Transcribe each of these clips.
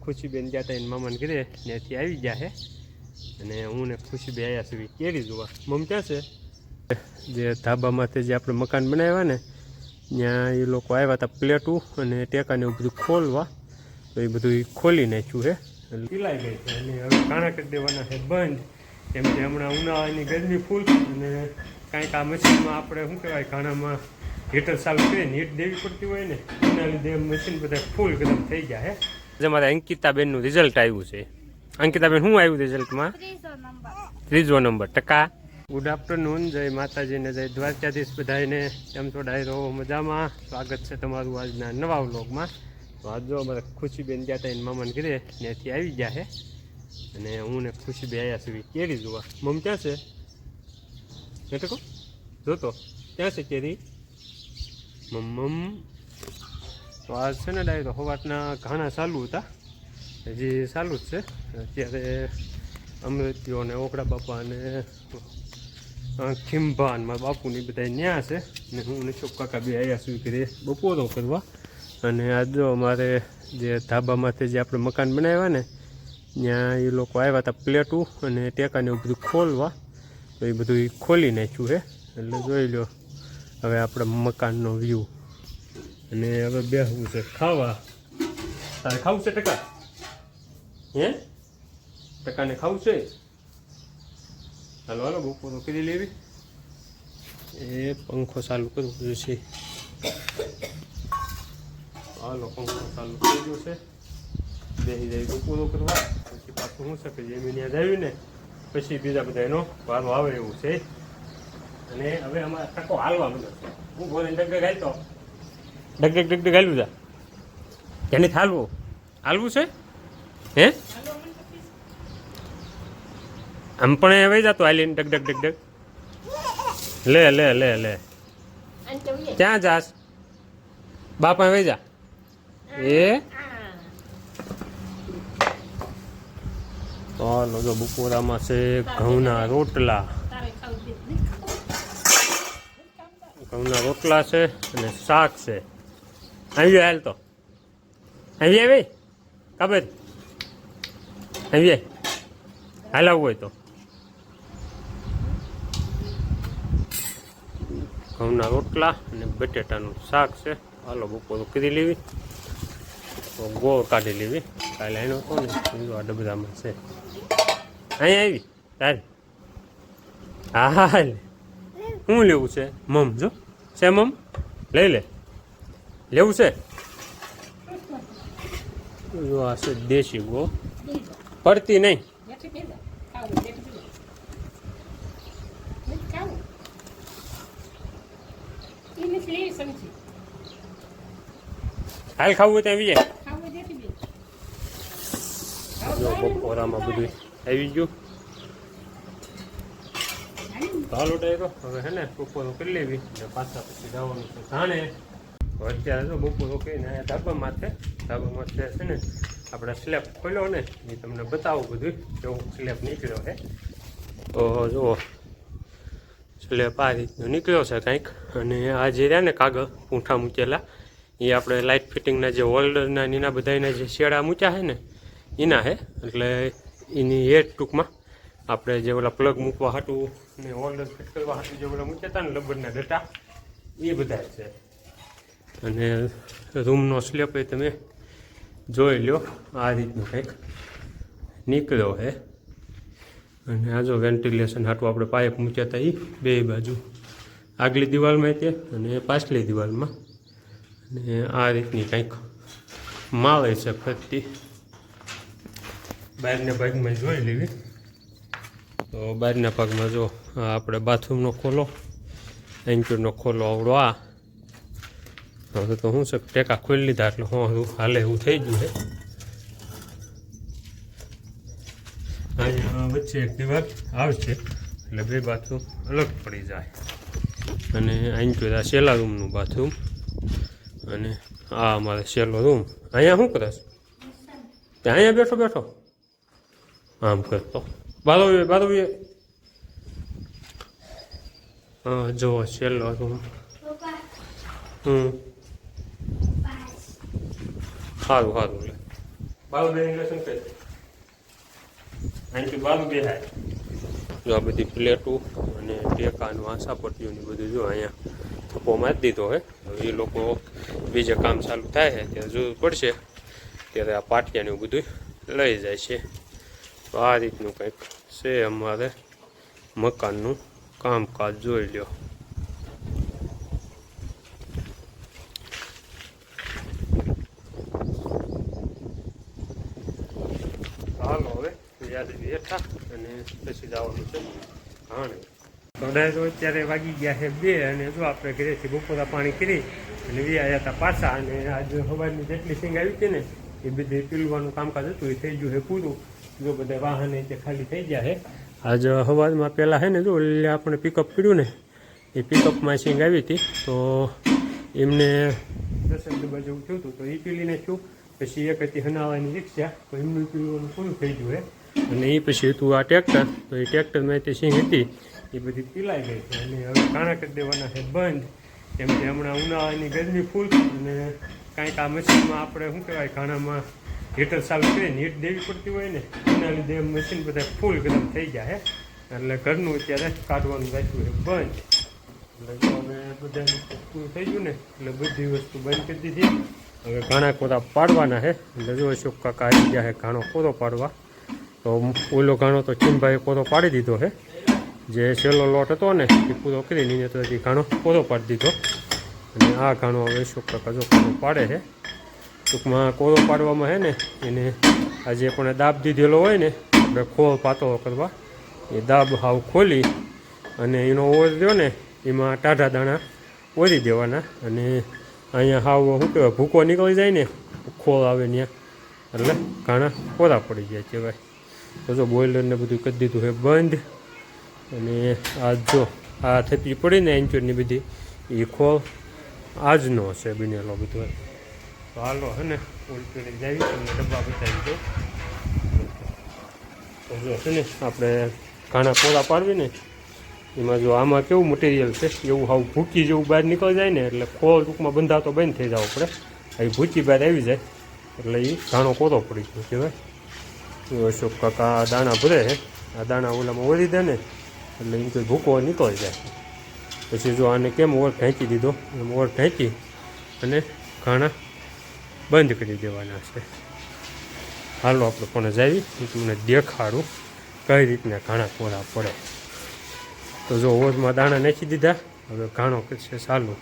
ખુશીબેન ગયા હતા એને મામાને ઘરે ત્યાંથી આવી ગયા છે અને હું ને ખુશીબેન આવ્યા સુધી કેરી જોવા. મમ ક્યાં છે? જે ધાબામાંથી જે આપણે મકાન બનાવ્યા ને ત્યાં એ લોકો આવ્યા હતા પ્લેટું અને ટેકાને એવું બધું ખોલવા, તો એ બધું ખોલી નાખ્યું છે એટલે પીલાઈ ગઈ છે અને હવે કાણા કરી દેવાના છે બંધ, કેમ કે હમણાં ઉનાળાની ગરમી ફૂલ અને કાંઈક આ મશીનમાં આપણે શું કહેવાય ઘાણામાં હીટર ચાલુ કરીને હીટ દેવી પડતી હોય ને એના લીધે મશીન બધા ફૂલ ગરમ થઈ ગયા છે. આજે મારા અંકિતાબેનનું રિઝલ્ટ આવ્યું છે. અંકિતાબેન શું આવ્યું રિઝલ્ટમાં? 3જો નંબર. ટકા. ગુડ આફ્ટરનૂન, જય માતાજીને, જય દ્વારકાધીશ બધાને. કેમ છો ડાયરો? મજામાં? સ્વાગત છે તમારું આજના નવા વ્લોગમાં. તો આજ જો અમારે ખુશીબેન ગયા હતા એને મામાને ઘરે ત્યાંથી આવી ગયા છે અને હું ને ખુશીબેન આવ્યા સુધી કેરી જોવા. મમ ક્યાં છે? બેટકો જોતો ક્યાં છે કેરી? મમ તો આજ છે ને ડાયરો સવારના ઘાણા ચાલુ હતા, હજી ચાલુ જ છે. અત્યારે અમૃત્યો ને ઓગડા બાપા અને ખીંભા ને મારા બાપુની બધા ન્યા છે ને હું ને શોક કાકા બે આવ્યા સુધી ઘરે બપોરો કરવા. અને આજ જો અમારે જે ધાબામાંથી જે આપણે મકાન બનાવ્યા ને ત્યાં એ લોકો આવ્યા હતા પ્લેટું અને ટેકાને એવું બધું ખોલવા, તો એ બધું ખોલી નાખ્યું છે એટલે જોઈ લો હવે આપણે મકાનનો વ્યૂ. અને હવે બેસવું છે ખાવા. તારે ખાવું છે ટકા? હે ટકાને ખાવું છે? હાલો હાલો બપોરો કરી લેવી. એ પંખો ચાલુ કરવું છે. હાલો પંખો ચાલુ થઈ ગયો છે. બેસી જાય બપોરો કરવા. પછી પાછું શું છે કે જમીન યાદ આવ્યું ને પછી બીજા બધા એનો વારો આવે એવું છે. અને હવે અમારે ટકો હાલવા મળ્યો છે. હું બોલે ડગડગ હાલતો ડગડગ હાલવું જા એને હાલવું હાલવું છે. હે આમ પણ હવે જતો હાલીને ડગડગ લે લે લે લે ક્યાં જાસ? બાપા હવે જા. એ હાલો જો બપોરામાં છે ઘઉંના રોટલા. ઘઉંના રોટલા છે અને શાક છે. આવી હાલ તો આવી આવી ખબર આવી હાલાવું હોય તો. ઘઉંના રોટલા અને બટેટાનું શાક છે. હાલો બપોરું કરી લેવી તો ગોળ કાઢી લેવી. કાલે એનો હતો ને બીજો આ ડબરામાં છે. અહીંયા આવી તારે? હા હા હાલ. શું લેવું છે? મમ જો છે મમ લઈ લે. લેવું છે? જો આ છે દેશી ગો, પડતી નહીં. હાલ ખાવું હોય ત્યાં આવી જાય. જો બપોરામાં બધું આવી ગયું. હાલો ડાયરો હવે હે ને બપોરો કરી લેવી ને પાછા પછી જવાનું છે ધાણે. અત્યારે જો બપોરો કરીને અહીંયા ધાબામાં છે ને આપણે સ્લેબ ખોલ્યો ને એ તમને બતાવું બધું કેવું સ્લેબ નીકળ્યો છે. તો જુઓ સ્લેબ આ રીતનો નીકળ્યો છે કંઈક. અને આ જે રહ્યા ને કાગળ પૂંઠા મૂકેલા એ આપણે લાઇટ ફિટિંગના જે હોલ્ડરના એના બધાના જે શેડા મૂક્યા છે ને એના છે. એટલે એની હેડ ટૂંકમાં આપણે જે ઓલા પ્લગ મૂકવા હાટું ને હોલ્ડર ફિટ કરવા હાટું જે ઓલા મૂક્યા હતા ને લબરના ડટા એ બધા છે. અને રૂમનો સ્લેબ એ તમે જોઈ લો આ રીતનું કંઈક નીકળ્યો છે. અને આ જો વેન્ટિલેશન હાટું આપણે પાઇપ મૂક્યા હતા એ બે બાજુ આગલી દિવાલમાં તે અને પાછલી દિવાલમાં. અને આ રીતની કંઈક માળે છે ફરતી. બહારના ભાગમાં જોઈ લેવી તો બહારના ભાગમાં જો આપણે બાથરૂમનો ખોલો, એન્ક્યુરનો ખોલો આવડો આ. હવે તો શું છે ટેકા ખોલી લીધા એટલે હું હાલે એવું થઈ ગયું છે. અહીંયા વચ્ચે એક દિવાલ આવશે એટલે બે બાથરૂમ અલગ પડી જાય. અને એન્ક્યુર આ છેલ્લા રૂમનું બાથરૂમ અને આ અમારે છેલ્લો રૂમ. અહીંયા શું કરે છે? અહીંયા બેઠો બેઠો આમ કરતો બારોવીએ. હા જો છેલ્લો રૂમ. સારું લે બાલુ બેન લેસન કરે અહીંથી બાલુ બેહાય. જો આ બધી પ્લેટો અને ટેકાનું આશાપટ્ટીઓની બધું જો અહીંયા થપ્પો મારી દીધો હે. હવે એ લોકો બીજે કામ ચાલુ થાય છે ત્યારે જરૂર પડશે ત્યારે આ પાટિયાને બધું લઈ જાય છે. તો આ રીતનું કંઈક છે અમારે મકાનનું કામકાજ જોઈ લ્યો. હાલો હવે યાદ બેઠા અને પછી જવાનું છે ઘાણે. થોડા તો અત્યારે વાગી ગયા છે 2 અને જો આપણે ઘરેથી બપોરા પાણી કરી અને આવ્યા હતા પાછા. અને આજે સવારની જેટલી સિંગ આવી હતી ને એ બધી પીલવાનું કામકાજ હતું એ થઈ ગયું છે પૂરું. જો બધા વાહન તે ખાલી થઈ ગયા છે. આજ સવારમાં પહેલાં છે ને જો એટલે આપણે પિકઅપ કર્યું ને એ પિકઅપમાં સિંગ આવી હતી તો એમને 10 ડબ્બા જેવું થયું હતું તો એ પીલીને થયું. પછી એક હતી હનાવાની રિક્ષા તો એમનું પીવાનું પૂરું થઈ ગયું છે. અને એ પછી હતું આ ટ્રેક્ટર તો એ ટ્રેક્ટરમાં તે સિંગ હતી એ બધી પીલાઈ ગઈ છે અને હવે કાણા કરી દેવાના છે બંધ. કેમ કે હમણાં ઉનાળાની ગરમી ફૂલ અને કાંઈક આ મશીનમાં આપણે શું કહેવાય ઘાણામાં હીટર ચાલુ કરીને હીટ દેવી પડતી હોય ને એના લીધે મશીન બધા ફૂલ ગરમ થઈ ગયા છે. એટલે ઘરનું અત્યારે કાઢવાનું રાખ્યું છે બંધ. એટલે જો હવે બધાનું પૂરું થઈ ગયું ને એટલે બધી વસ્તુ બંધ કરી દીધી. હવે ઘાણા કોરા પાડવાના છે. એટલે જો અશોક કાકા આવી ગયા છે ઘાણો કોરો પાડવા. તો ઓલો ઘાણો તો ચીમભાઈએ કોરો પાડી દીધો છે. જે છેલ્લો લોટ હતો ને એ પૂરો કરીને એને તો હજી ઘાણો કોરો પાડી દીધો. અને આ ઘાણો હવે અશોક કાકા જો કોરો પાડે છે. ટૂંકમાં કોરો પાડવામાં છે ને એને આજે પણ દાબ દીધેલો હોય ને આપણે ખોળ પાતળો કરવા એ દાબ હાવ ખોલી અને એનો ઓર રહ્યો ને એમાં ટાઢા દાણા ઓરી દેવાના. અને અહીંયા હાવ શું કહેવાય ભૂકો નીકળી જાય ને ખોળ આવે ત્યાં એટલે ઘાણા કોરા પડી જાય કહેવાય. તો જો બોઇલરને બધું કરી દીધું છે બંધ. અને આ જો આ થેપી પડીને એન્ચોરની બધી એ ખોળ આજનો છે બનેલો બધો. તો હાલો હે ને ઉલટી જાવી તમને ડબ્બા બતાવી દો. તો જો છે ને આપણે ઘાણા કોરા પાડવી ને એમાં જો આમાં કેવું મટીરિયલ છે એવું હાવ ભૂકી જેવું બહાર નીકળી જાય ને એટલે ખોળ ટૂંકમાં બંધાતો બંધ થઈ જવો પડે. એ ભૂકી બહાર આવી જાય એટલે એ ઘાણો કોરો પડી ગયો કહેવાય. અશોક કાકા આ દાણા ભરે છે. આ દાણા ઓલામાં ઓરી દે ને એટલે એમ કોઈ ભૂકો નીકળી જાય. પછી જો આને કેમ ઓર ઢાંકી દીધો એમ ઓર ઢાંકી અને ઘાણા બંધ કરી દેવાના છે. હાલો આપણે પણ જાવી તમને દેખાડું કઈ રીતના ઘાણા કોરા પડે. તો જો ઓરમાં દાણા નાખી દીધા હવે ઘાણો કરશે ચાલુ.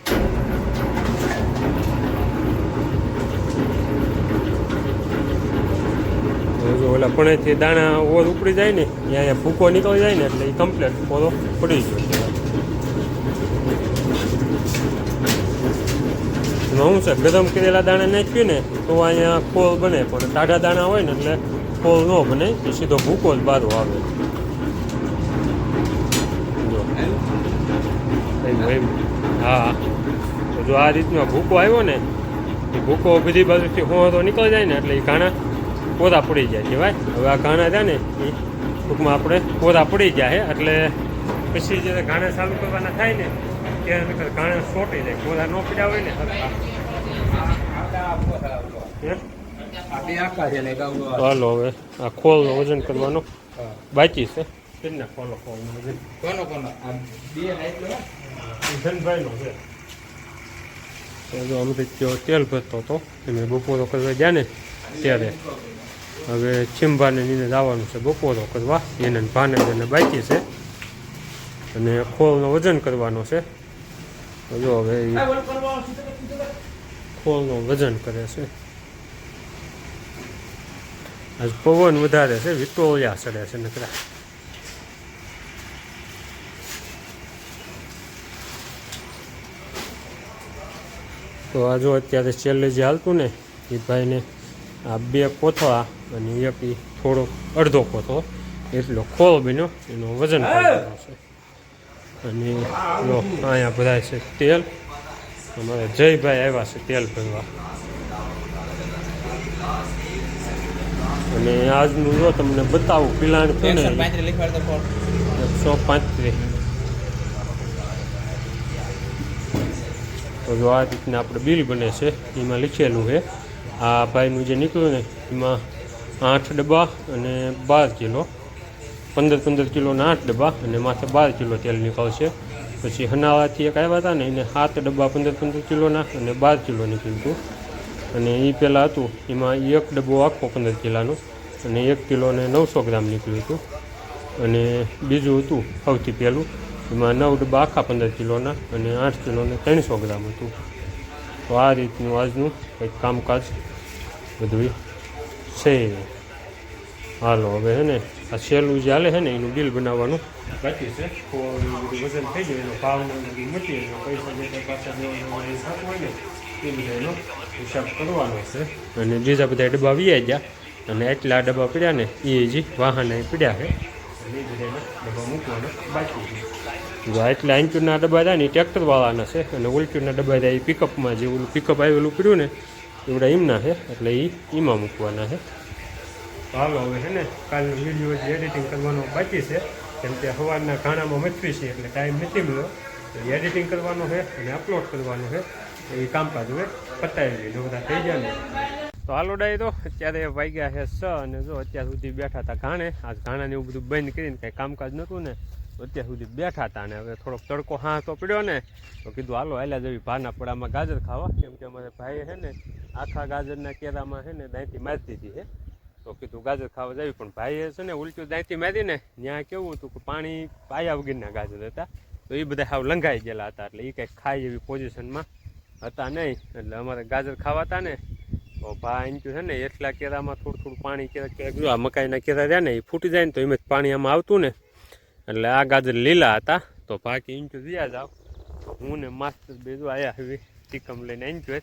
જો ઓલા પણેથી દાણા ઓર ઉપડી જાય ને અહીંયા ભૂકો નીકળી જાય ને એટલે એ કમ્પ્લેટ કોરો પડી ગયો. એમાં શું છે ગરમ કરેલા દાણા નાખ્યું ને તો અહીંયા ખોળ બને પણ ટાઢા દાણા હોય ને એટલે ખોળ ન બને એ સીધો ભૂકો જ બારો આવે. હા તો જો આ રીતનો ભૂકો આવ્યો ને એ ભૂકો બધી બાજુથી હોતો નીકળી જાય ને એટલે એ ઘાણા કોરા પડી જાય કહેવાય. હવે આ ઘાણા છે ને એ ટૂંકમાં આપણે કોરા પડી જાય એટલે પછી જ્યારે ઘાણા ચાલુ કરવાના થાય ને ત્યારે ઘાણા સોટી જાય. કોરા ન પડ્યા હોય ને હાલો હવે આ ખોળનું વજન કરવાનો બાકી છે. કેટલા ખોલો ખોળનું વજન ધનભાઈનો છે. જો અમૃત તેલ ભરતો હતો એમને બપોરો કરવા ગયા ને ત્યારે હવે ચીંભાને નીને જવાનું છે બપોરો કરવા. એને ભાને એને બાકી છે અને ખોળનો વજન કરવાનો છે. જો હવે ખોળનું વજન કરે છે. આજ પવન વધારે છે વિટોળિયા ચડે છે નકરા. તો આ જો અત્યારે છેલ્લે જે હાલતું ને એ ભાઈને આ 2 કોથળા અને એક થોડો અડધો કોથળો એટલો ખોળ બન્યો એનો વજન કરવાનો છે. અને જો અહીંયા ભરાય છે તેલ. અમારે જયભાઈ આવ્યા છે તેલ ભરવા. અને આજનું જો તમને બતાવું પિલાણ છે ને 135. તો જો આ રીતના આપણે બિલ બને છે એમાં લખેલું છે. આ ભાઈનું જે નીકળ્યું ને એમાં 8 ડબ્બા અને 12 કિલો, 15 કિલોના 8 ડબ્બા અને માથે 12 કિલો તેલ નીકળશે. પછી હનાવાથી એક આવ્યા હતા ને એને 7 ડબ્બા 15 કિલોના અને 12 કિલો નીકળ્યું હતું. અને એ પહેલાં હતું એમાં એક ડબ્બો આખો 15 કિલોનો અને 1 કિલો ને 900 ગ્રામ નીકળ્યું હતું. અને બીજું હતું સૌથી પહેલું, એમાં 9 ડબ્બા આખા 15 કિલોના અને 8 કિલો ને 300 ગ્રામ હતું. તો આ રીતનું આજનું કંઈક કામકાજ બધું છે. હાલો હવે હે ને આ સહેલું જે હાલે છે ને એનું બિલ બનાવવાનું બાકી છે. બધું વજન થઈ જાય એનો ભાવ મૂકી એનો પૈસા જે પાછા દેવાનો થતું હોય ને એ બધા એનો હિસાબ કરવાનો છે. અને બીજા બધા ડબ્બા વીઆઈ ગયા અને એટલા ડબ્બા પડ્યા ને એ જે વાહન પડ્યા છે અને એ બધાના ડબ્બા મૂકવાના બાકી છે. જો એટલા ઇંચના ડબ્બા થાય ને એ ટ્રેક્ટરવાળાના છે અને ઉલચુના ડબ્બા થાય એ પિકઅપમાં જે ઓલું પિકઅપ આવેલું પડ્યું ને એવડા એમના છે એટલે એ એમાં મૂકવાના છે. હાલો હવે છે ને કાલનો વિડીયો જે એડિટિંગ કરવાનો બાકી છે, કેમ કે સવારના ઘાણામાં મચવી છે એટલે ટાઈમ નથી મળ્યો. એડિટિંગ કરવાનું છે અને અપલોડ કરવાનું છે, એ કામકાજ હવે પતાવી લઈને બધા થઈ ગયા ને. તો હાલો ડાય તો અત્યારે વાગ્યા છે 6 અને જો અત્યાર સુધી બેઠા હતા ઘાણે. આજ ઘાણાને એવું બધું બંધ કરીને કંઈ કામકાજ નહોતું ને અત્યાર સુધી બેઠા હતા. અને હવે થોડોક તડકો તો પડ્યો ને તો કીધું હાલો હાલ્યા જવી ભાના પડામાં ગાજર ખાવા, કેમ કે અમારે ભાઈએ છે ને આખા ગાજરના કેરામાં છે ને દાંતી મારી દીધી છે. તો કીધું ગાજર ખાવા જવી, પણ ભાઈએ છે ને ઉલટું દાંતી મારી ને ત્યાં કેવું હતું કે પાણી પાયા વગરના ગાજર હતા, તો એ બધા હાવ લંઘાઈ ગયેલા હતા. એટલે એ કંઈક ખાય એવી પોઝિશનમાં હતા નહીં. એટલે અમારે ગાજર ખાવા હતા ને તો ભા એમ છે ને એટલા કેરામાં થોડું પાણી ક્યારેક જો આ મકાઈના કેરા રહ્યા ને એ ફૂટી જાય ને તો એમ જ પાણી આમાં આવતું ને એટલે આ ગાજર લીલા હતા. તો બાકી ઇંચો દિયા જાવ હું ને માસ્ટર બે જો આવ્યા હવે ટીકમ લઈને ઇંચો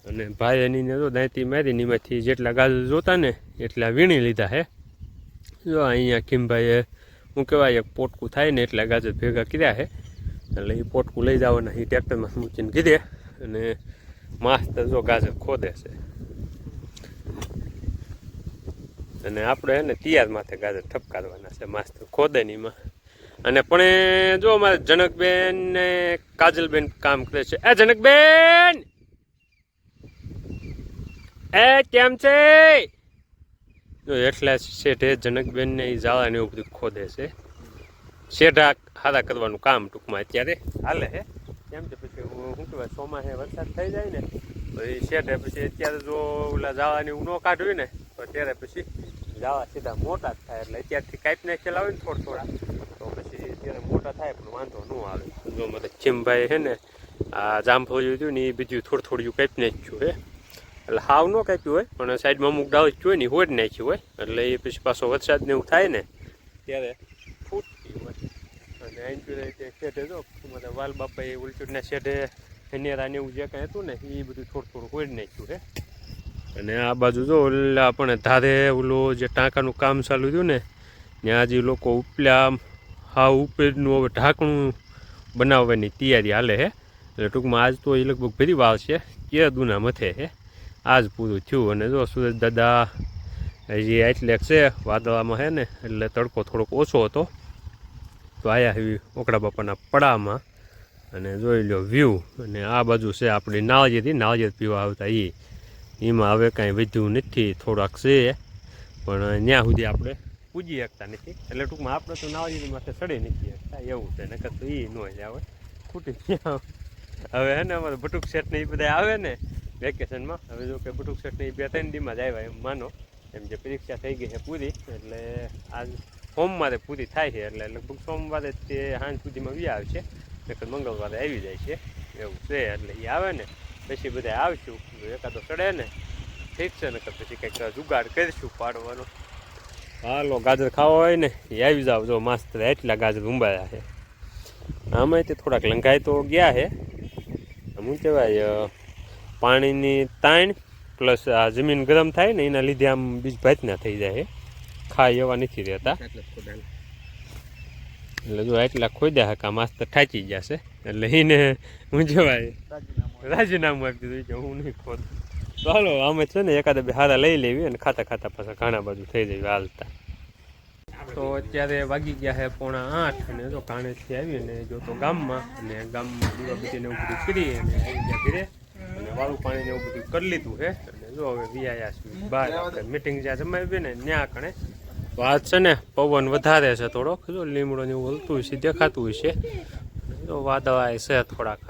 અને ભાઈ એની જો દાંતી મારીને એમાંથી જેટલા ગાજર જોતા ને એટલા વીણી લીધા હે. જો અહીંયા કિમભાઈએ શું કહેવાય એક પોટકું થાય ને એટલા ગાજર ભેગા કર્યા છે એટલે એ પોટકું લઈ જવાના એ ટ્રેક્ટરમાં મૂકીને કીધે. અને માસ્ટર જો ગાજર ખોદે છે અને આપણે એને તૈયાર માથે ગાજર ઠપકારવાના છે માસ્ટર ખોદે ને એમાં. અને પણ જો અમારે જનકબેન ને કાજલબેન કામ કરે છે. એ જનકબેન એ કેમ છે? જો એટલા શેઠે જનકબેન ને એ જાળા ને એવું બધું ખોદે છે. શેઢા હારા કરવાનું કામ ટૂંકમાં અત્યારે હાલે છે. કેમ છે પછી શું કહેવાય ચોમાસે વરસાદ થઈ જાય ને તો એ શેઢે પછી અત્યારે જો ઓલા જાળાને એવું ન કાઢ્યું ને તો અત્યારે પછી જાળા સીધા મોટા જ થાય. એટલે અત્યારથી કાપી નાખેલા હોય ને થોડા તો પછી અત્યારે મોટા થાય પણ વાંધો ન આવે. જો મારે ચીમભાઈ છે ને આ જામફળિયું હતું ને એ બીજું થોડું કાપી નાખ્યું છે. એટલે હાવ ન કાપ્યું હોય પણ સાઈડમાં અમુક ડાળ જોઈ ને હોડ નાખ્યું હોય એટલે એ પછી પાછો વરસાદ ને એવું થાય ને ત્યારે ફૂટતી હોય. અને અહીં શેઠે જો મારે વાલ બાપાએ ઉલચુડના શેઠે નેરા ને એવું જે કાંઈ હતું ને એ બધું થોડું હોડ નાખ્યું છે. અને આ બાજુ જો ઓલા પણ ધારે ઓલું જે ટાંકાનું કામ ચાલુ થયું ને ત્યાં હજી લોકો ઉપલા હાવ ઉપરનું હવે ઢાંકણું બનાવવાની તૈયારી હાલે છે. એટલે ટૂંકમાં આજ તો એ લગભગ ભરી વાર છે કે દુના મથે છે આજ પૂરું થયું. અને જો સુરજ દાદા હજી એટલે છે વાદળામાં છે ને એટલે તડકો થોડોક ઓછો હતો તો આયા એવી ઓકડા બાપાના પડામાં અને જોઈ લો વ્યૂ. અને આ બાજુ છે આપણી નાળિયેર પીવા આવતા એમાં હવે કાંઈ વધ્યું નથી, થોડાક છે પણ ત્યાં સુધી આપણે પૂજી શકતા નથી. એટલે ટૂંકમાં આપણે તો નાળિયેર માથે ચડી નથી શકતા એવું છે. નકર તો એ ન જ આવે ખૂટી હવે હે ને અમારે બટુક શેઠને એ બધા આવે ને વેકેશનમાં. હવે જો કે બટુક શેઠને એ 2-3 દીમાં જ આવ્યા એમ માનો, એમ જે પરીક્ષા થઈ ગઈ છે પૂરી એટલે આજ સોમવારે પૂરી થાય છે એટલે લગભગ સોમવારે તે સાંજ સુધીમાં વી આવશે, નકર મંગળવારે આવી જાય છે એવું છે. એટલે એ આવે ને પછી બધા આવશું, એકાદો ચડે ને ઠીક છે, નકર પછી કંઈક જુગાડ કરીશું પાડવાનો. હાલો ગાજર ખાવા હોય ને એ આવી જાવ. જો માસ્તર એટલા ગાજર ઉંબાયા છે. આમાં તે થોડાક લંઘાઈ તો ગયા છે. શું કહેવાય પાણીની તાણ પ્લસ આ જમીન ગરમ થાય ને એના લીધે આમ બીજ ભાતના થઈ જાય છે, ખાય એવા નથી રહેતા. એટલે જો એટલા ખોદ્યા હકા માસ્તર ઠાચી જશે એટલે એને શું કહેવાય રાજીનામું આપી દીધું કે હું નહીં ખોદ. તો હાલો આમે છે ને એકાદા બે હારા લઈ લેવી અને ખાતા પાછા ઘણા બાજુ થઈ જાય હાલતા. તો અત્યારે વાગી ગયા છે 7:45 અને જો કાણેથી આવી અને જો તો ગામમાં અને ગામમાં દીવા બધીને એવું બધું કરી અને આવી ગયા ઘરે અને વાળું પાણીને એવું બધું કરી લીધું છે. અને જો હવે વિયા બહાર આપણે મીટિંગ જ્યાં જમાવી બી ને ત્યાં કણે વાત છે ને પવન વધારે છે થોડોક જો લીમડો ને એવું હલતું છે દેખાતું છે જો વાદળા છે થોડાક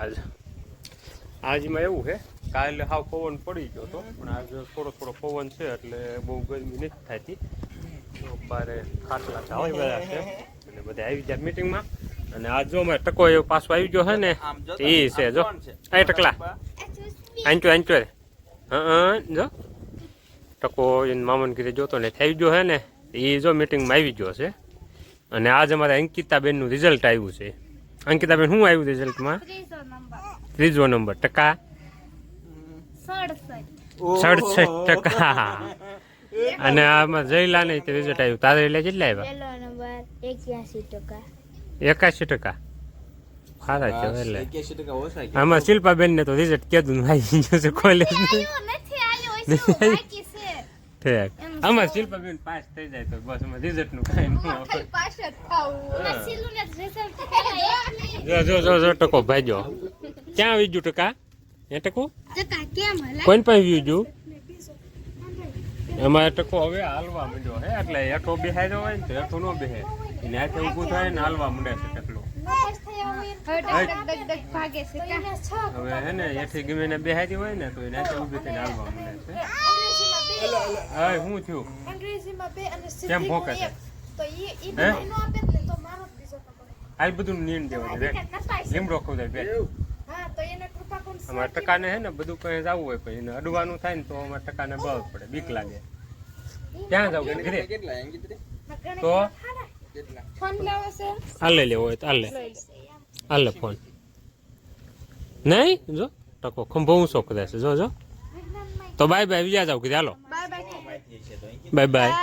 આજમાં એવું છે કાલે હાવ પવન પડી ગયો હતો પણ આજે થોડો પવન છે એટલે બહુ ગરમી નથી થતી બારે ખાટલા ચાવી બધા છે અને બધા આવી ગયા મીટિંગમાં અને આજ જો અમારે ટકો એવો પાછો આવી ગયો છે ને એ છે જો આ ટકલા આંચો હા જો ટકો એને મામન કીધે જોતો ને થઈ ગયો છે ને એ જો મીટિંગમાં આવી ગયો છે અને આજ અમારે અંકિતાબેનનું રિઝલ્ટ આવ્યું છે અંકિતાબેન શું આવ્યું રિઝલ્ટમાં ત્રીજો નંબર ટકા 67%. અને આમાં જયલા નહીં તે રિઝલ્ટ આવ્યું તારે એટલે કેટલા આવ્યા 81%. સારા છે એટલે આમાં શિલ્પાબેન ને તો રિઝલ્ટ કીધું આવી ગયું છે કોલેજ આમાં શિલ્પાબેન પાસ થઈ જાય તો બસ આમાં રિઝલ્ટ નું કઈ જો ટકો ભાગ્યો ક્યાં આવી ગયું ટકા એ ટકો કોઈને પણ વ્યુ ગયું એમાં ટકો હવે હાલવા માંડ્યો હે એટલે એઠો બેહાડ્યો હોય ને તો એઠો નો બેહે એને હાથે ઊભું થાય ને હાલવા માંડે છે ટકલો હવે હે ને એઠી ગમે ને બેહાડી હોય ને તો એને હાથે ઊભી થઈને હાલવા માંડે છે હા શું થયું કેમ ભોંકે છે આ બધું નીંદ દેવા દે લીમડો ખોદાય બે અમારા ટકાને હે ને બધું કઈ જવું હોય પછી એને અડવાનું થાય ને તો અમારા ટકાને બળ પડે બીક લાગે ક્યાં જવું ઘરે તો હાલે લેવો હોય તો હાલે ફોન નહીં જો ટકો ખંભો ઊંચો કરે છે જો તો બાય બાય બીજા જાવ કે હાલો બાય બાય